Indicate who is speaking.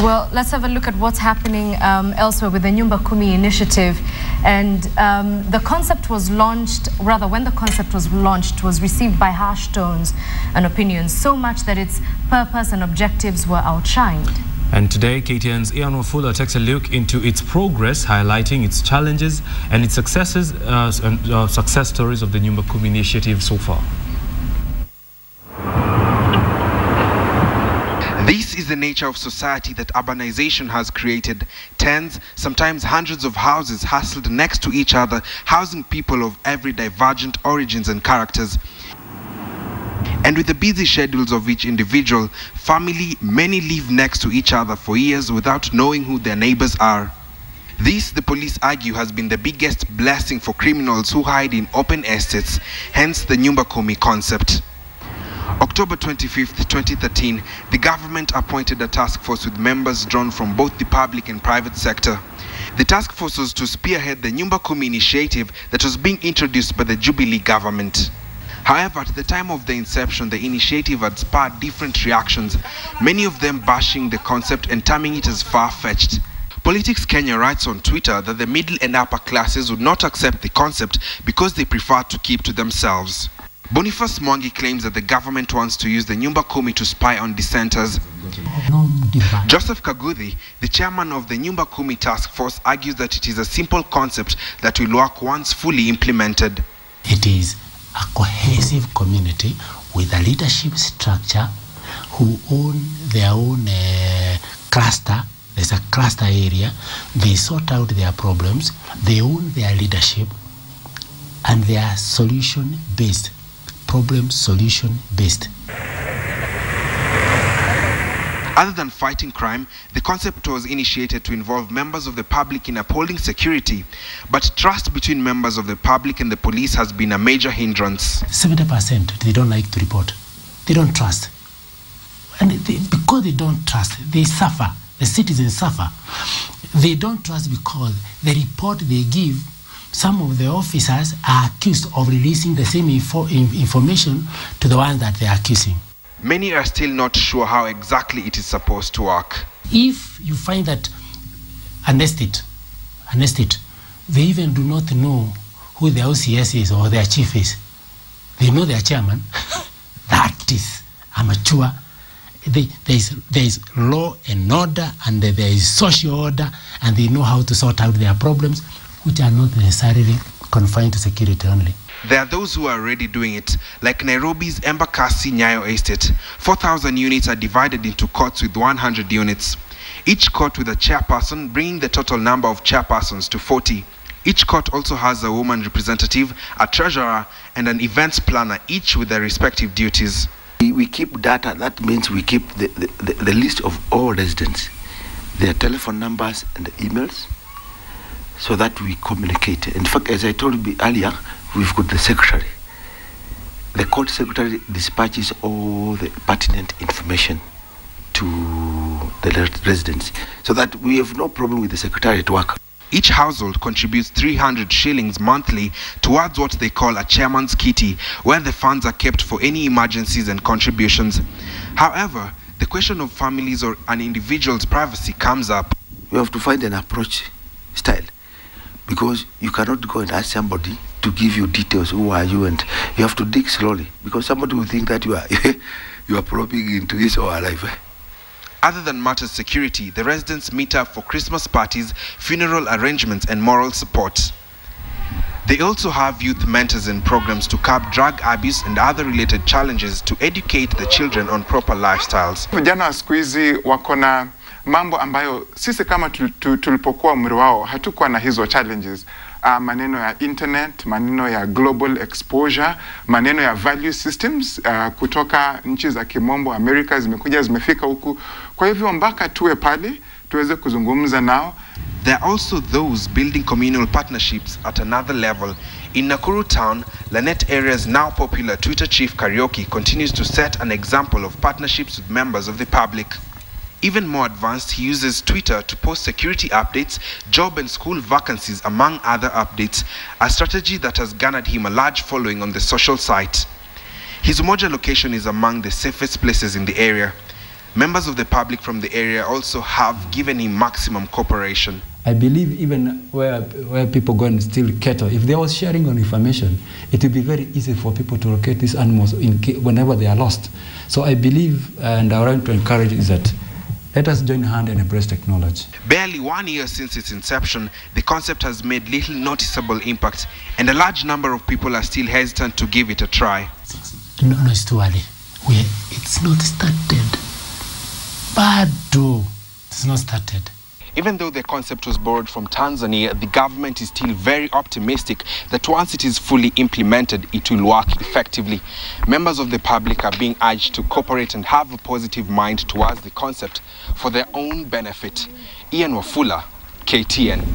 Speaker 1: Well, let's have a look at what's happening elsewhere with the Nyumba Kumi initiative. And the concept was launched, rather when the concept was launched, was received by harsh tones and opinions, so much that its purpose and objectives were outshined.
Speaker 2: And today, KTN's Wafula takes a look into its progress, highlighting its challenges and its successes and success stories of the Nyumba Kumi initiative so far.
Speaker 3: This is the nature of society that urbanization has created. Tens, sometimes hundreds of houses hustled next to each other, housing people of every divergent origins and characters. And with the busy schedules of each individual family, many live next to each other for years without knowing who their neighbors are. This, the police argue, has been the biggest blessing for criminals who hide in open estates, hence the Nyumba Kumi concept. October 25th, 2013, the government appointed a task force with members drawn from both the public and private sector. The task force was to spearhead the Nyumba Kumi initiative that was being introduced by the Jubilee government. However, at the time of the inception, the initiative had sparked different reactions, many of them bashing the concept and terming it as far-fetched. Politics Kenya writes on Twitter that the middle and upper classes would not accept the concept because they prefer to keep to themselves. Boniface Mwangi claims that the government wants to use the Nyumba Kumi to spy on dissenters. Joseph Kaguthi, the chairman of the Nyumba Kumi task force, argues that it is a simple concept that will work once fully implemented.
Speaker 4: It is a cohesive community with a leadership structure who own their own cluster. There's a cluster area. They sort out their problems. They own their leadership, and they are solution-based. Problem solution based.
Speaker 3: Other than fighting crime, the concept was initiated to involve members of the public in upholding security, but trust between members of the public and the police has been a major hindrance.
Speaker 4: 70% they don't like to report. They don't trust. And because they don't trust, they suffer. The citizens suffer. They don't trust because the report they give, some of the officers are accused of releasing the same information to the ones that they are accusing.
Speaker 3: Many are still not sure how exactly it is supposed to work.
Speaker 4: If you find that an estate, they even do not know who their OCS is or their chief is. They know their chairman. That is amateur. There is law and order, and there is social order, and they know how to sort out their problems, which are not necessarily confined to security only.
Speaker 3: There are those who are already doing it, like Nairobi's Embakasi Nyayo Estate. 4,000 units are divided into courts with 100 units. Each court with a chairperson, bringing the total number of chairpersons to 40. Each court also has a woman representative, a treasurer, and an events planner, each with their respective duties.
Speaker 5: We keep data. That means we keep the list of all residents, their telephone numbers and the emails, so that we communicate. In fact, as I told you earlier, we've got the secretary. The court secretary dispatches all the pertinent information to the residents, so that we have no problem with the secretariat work.
Speaker 3: Each household contributes 300 shillings monthly towards what they call a chairman's kitty, where the funds are kept for any emergencies and contributions. However, the question of families or an individual's privacy comes up.
Speaker 5: You have to find an approach style, because you cannot go and ask somebody to give you details, who are you, and you have to dig slowly, because somebody will think that you are probing into his or her life.
Speaker 3: Other than matters security, the residents meet up for Christmas parties, funeral arrangements, and moral support. They also have youth mentors and programs to curb drug abuse and other related challenges to educate the children on proper lifestyles.
Speaker 6: Vijana wa siku hizi wako na mambo ambayo sisi kama tulipokuwa umri wao hatukuwa na hizo challenges. Maneno ya internet, maneno ya global exposure, maneno ya value systems kutoka nchi za kimombo America zimefika huku. Kwa hivyo mpaka tuwe pale tuweze kuzungumza nao.
Speaker 3: There are also those building communal partnerships at another level. In Nakuru town, Lanet area's now popular Twitter chief Karaoke continues to set an example of partnerships with members of the public. Even more advanced, he uses Twitter to post security updates, job and school vacancies, among other updates, a strategy that has garnered him a large following on the social site. His Umoja location is among the safest places in the area. Members of the public from the area also have given him maximum cooperation.
Speaker 7: I believe even where people go and steal cattle, if there was sharing on information, it would be very easy for people to locate these animals whenever they are lost. So I believe, and I want to encourage, is that let us join hand and embrace technology.
Speaker 3: Barely 1 year since its inception, the concept has made little noticeable impact, and a large number of people are still hesitant to give it a try.
Speaker 4: No, it's too early. It's not started. Bado. It's not started.
Speaker 3: Even though the concept was borrowed from Tanzania, the government is still very optimistic that once it is fully implemented, it will work effectively. Members of the public are being urged to cooperate and have a positive mind towards the concept for their own benefit. Wafula, KTN.